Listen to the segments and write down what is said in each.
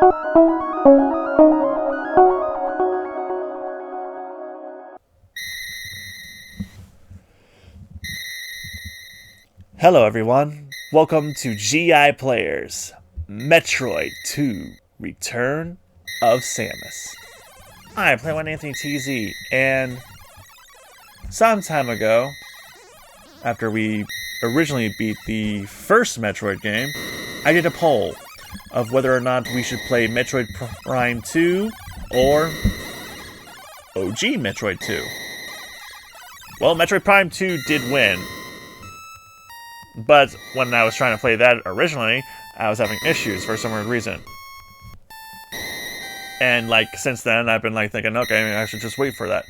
Hello everyone, welcome to GIPlayers, Metroid 2, Return of Samus. I'm playing with AnthonyTZ, and some time ago, after we originally beat the first Metroid game, I did a poll of whether or not we should play Metroid Prime 2 or OG Metroid 2. Well, Metroid Prime 2 did win. But when I was trying to play that originally, I was having issues for some weird reason. And like since then, I've been like thinking, okay, I should just wait for that.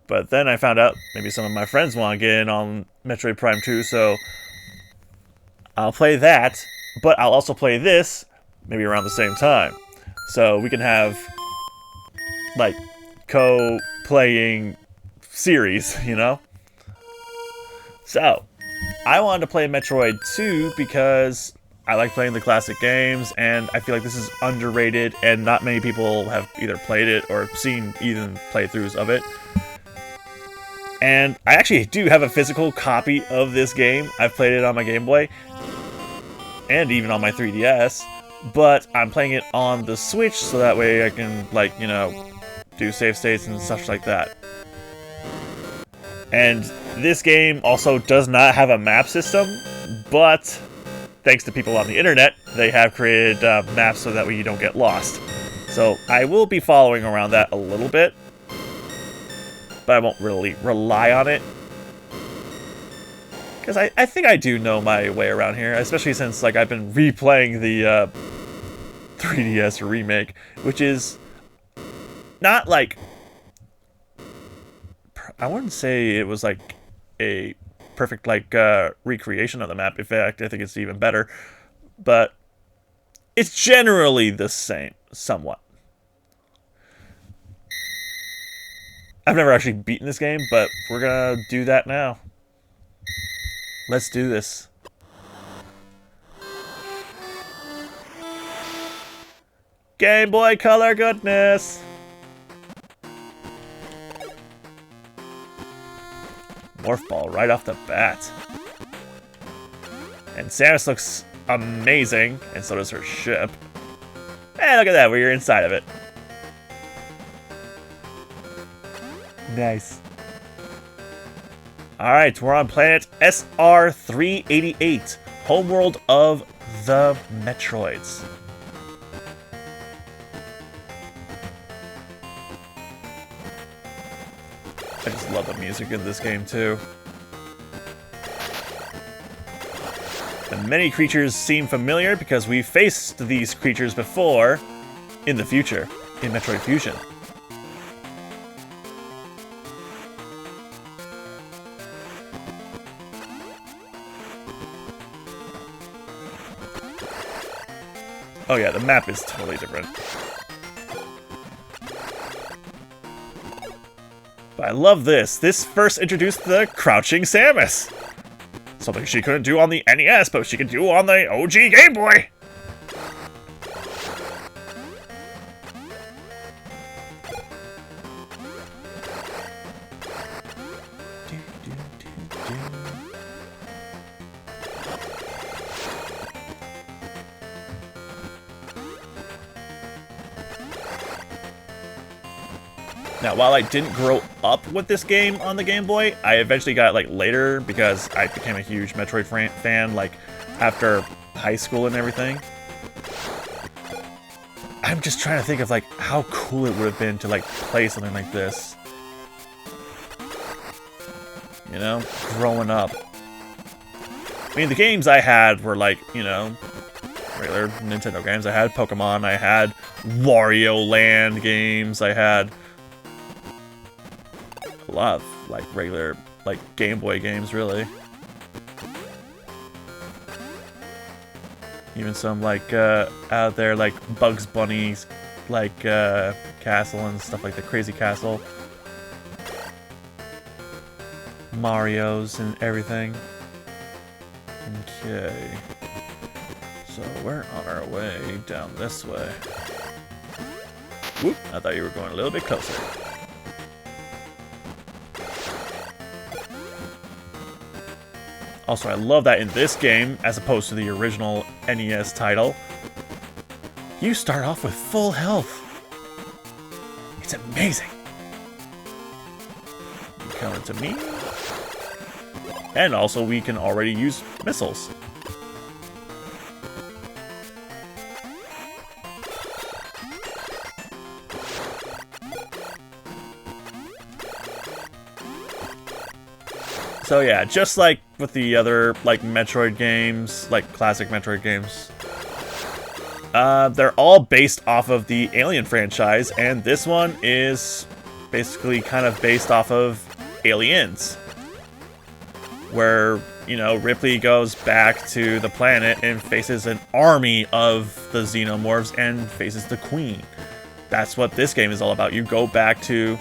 But then I found out maybe some of my friends want to get in on Metroid Prime 2, so I'll play that. But I'll also play this maybe around the same time, so we can have like co-playing series, you know. So I wanted to play Metroid 2 because I like playing the classic games, and I feel like this is underrated, and not many people have either played it or seen even playthroughs of it. And I actually do have a physical copy of this game. I've played it on my Game Boy, and even on my 3DS, but I'm playing it on the Switch, so that way I can, like, you know, do save states and such like that. And this game also does not have a map system, but thanks to people on the internet, they have created maps so that way you don't get lost. So I will be following around that a little bit, but I won't really rely on it. Because I think I do know my way around here, especially since like I've been replaying the 3DS remake, which is not like... I wouldn't say it was like a perfect like recreation of the map. In fact, I think it's even better. But it's generally the same, somewhat. I've never actually beaten this game, but we're gonna do that now. Let's do this. Game Boy Color goodness! Morph Ball right off the bat. And Samus looks amazing, and so does her ship. Hey, look at that, we're inside of it. Nice. Alright, we're on planet SR388, homeworld of the Metroids. I just love the music in this game, too. And many creatures seem familiar because we've faced these creatures before in the future, in Metroid Fusion. Oh yeah, the map is totally different. But I love this. This first introduced the Crouching Samus. Something she couldn't do on the NES, but she could do on the OG Game Boy. Now, while I didn't grow up with this game on the Game Boy, I eventually got it like later because I became a huge Metroid fan like after high school and everything. I'm just trying to think of like how cool it would have been to like play something like this. You know, growing up. I mean, the games I had were like, you know, regular Nintendo games. I had Pokemon, I had Wario Land games, I had a lot of like regular like Game Boy games, really. Even some like out there like Bugs Bunny's like castle and stuff like the Crazy Castle, Mario's and everything. Okay, so we're on our way down this way. Whoop, I thought you were going a little bit closer. Also, I love that in this game, as opposed to the original NES title, you start off with full health. It's amazing. You come to me. And also, we can already use missiles. So yeah, just like with the other like Metroid games, like classic Metroid games, they're all based off of the Alien franchise, and this one is basically kind of based off of Aliens, where, you know, Ripley goes back to the planet and faces an army of the Xenomorphs and faces the Queen. That's what this game is all about. You go to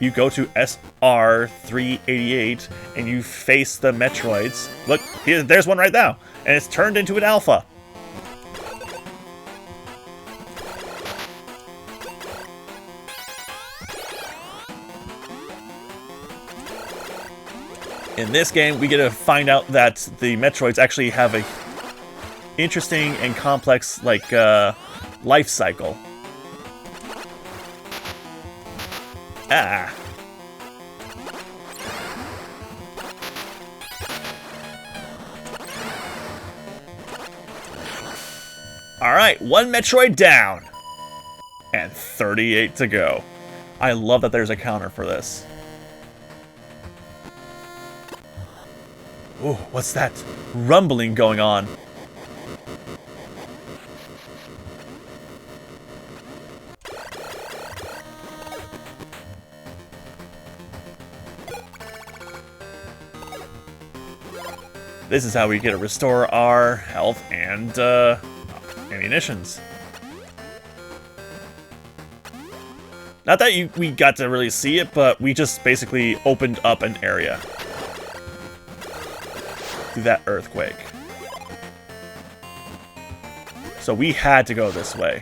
SR388 and you face the Metroids. Look, there's one right now, and it's turned into an alpha. In this game, we get to find out that the Metroids actually have a interesting and complex, like, life cycle. Ah. Alright, one Metroid down. And 38 to go. I love that there's a counter for this. Ooh, what's that rumbling going on? This is how we get to restore our health and ammunitions. Not that we got to really see it, but we just basically opened up an area through that earthquake. So we had to go this way.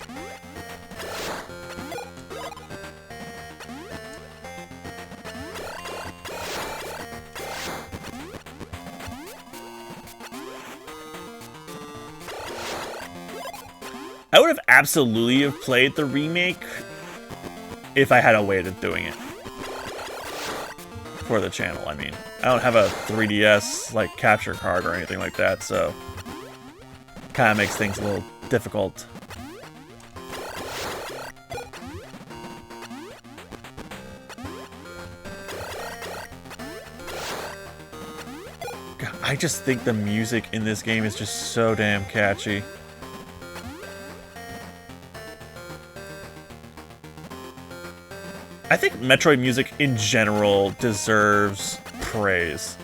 I would have absolutely have played the remake if I had a way of doing it. For the channel, I mean. I don't have a 3DS, like, capture card or anything like that, so kind of makes things a little difficult. God, I just think the music in this game is just so damn catchy. I think Metroid music in general deserves praise.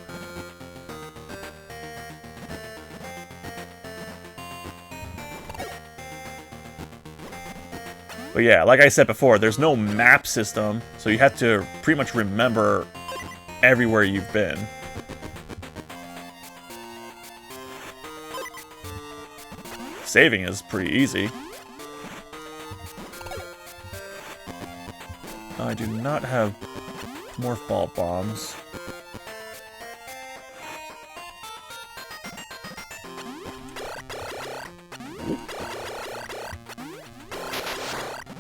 But yeah, like I said before, there's no map system, so you have to pretty much remember everywhere you've been. Saving is pretty easy. I do not have morph ball bombs.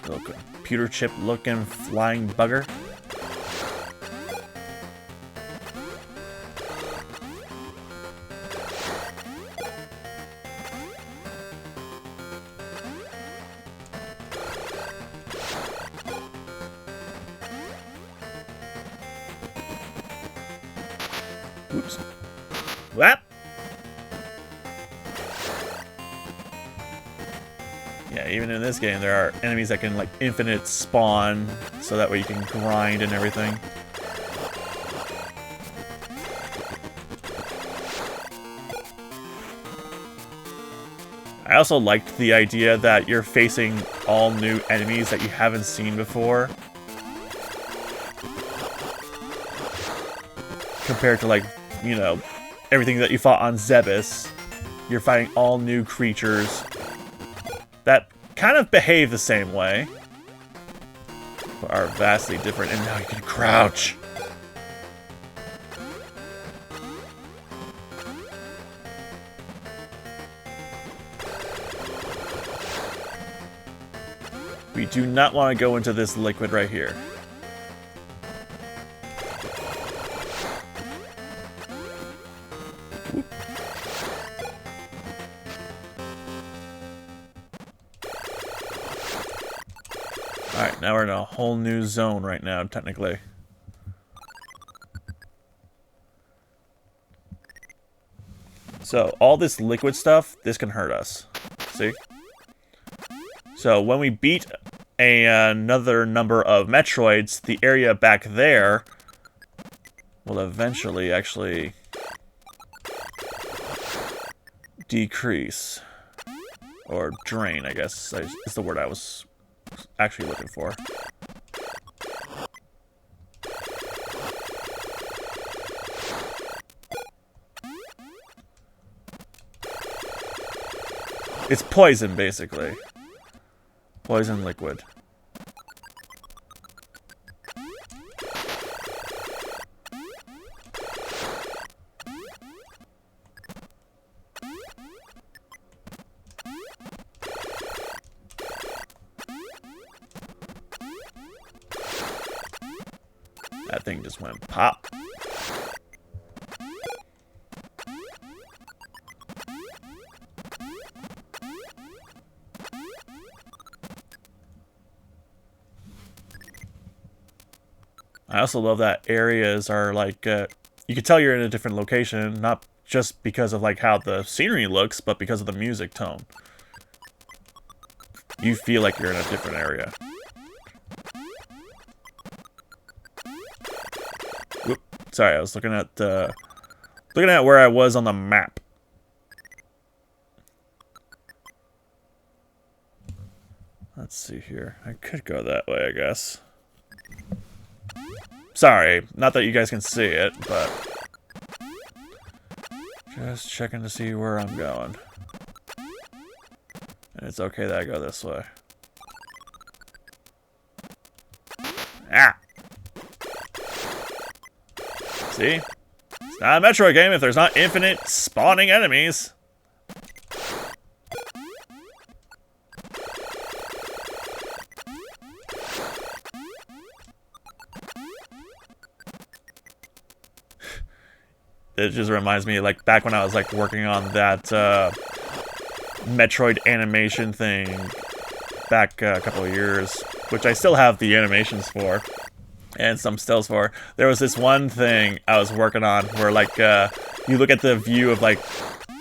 Little computer chip looking flying bugger. Oops. Whap! Yeah, even in this game, there are enemies that can, like, infinite spawn, so that way you can grind and everything. I also liked the idea that you're facing all new enemies that you haven't seen before. Compared to, like, you know, everything that you fought on Zebes, you're fighting all new creatures that kind of behave the same way. are vastly different, and now you can crouch. We do not want to go into this liquid right here. Alright, now we're in a whole new zone right now, technically. So, all this liquid stuff, this can hurt us. See? So, when we beat another number of Metroids, the area back there will eventually actually decrease. Or drain, I guess, is the word I was actually looking for. It's poison, basically. Poison liquid. That thing just went pop. I also love that areas are like, you can tell you're in a different location, not just because of like how the scenery looks, but because of the music tone. You feel like you're in a different area. Whoop. Sorry, I was looking at where I was on the map. Let's see here. I could go that way, I guess. Sorry, not that you guys can see it, but just checking to see where I'm going. And it's okay that I go this way. Ah! See? It's not a Metroid game if there's not infinite spawning enemies. It just reminds me, like, back when I was, like, working on that, Metroid animation thing back a couple of years, which I still have the animations for, and some stills for. There was this one thing I was working on where, like, you look at the view of, like,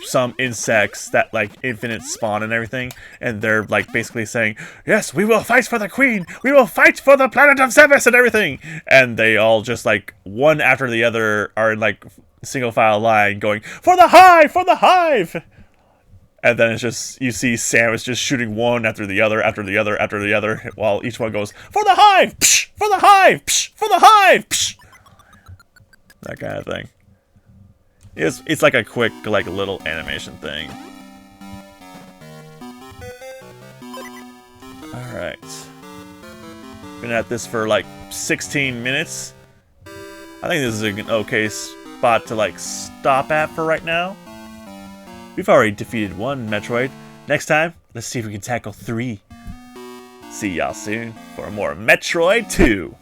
some insects that, like, infinite spawn and everything, and they're, like, basically saying, yes, we will fight for the queen! We will fight for the planet of Samus and everything! And they all just, like, one after the other are in, like, single file line going, for the hive! For the hive! And then it's just, you see Samus just shooting one after the other, after the other, after the other, while each one goes, for the hive! Psh! For the hive! Psh! For the hive! Psh! That kind of thing. It's like a quick, like, little animation thing. Alright. Been at this for, like, 16 minutes. I think this is an okay spot to, like, stop at for right now. We've already defeated one Metroid. Next time, let's see if we can tackle 3. See y'all soon for more Metroid 2.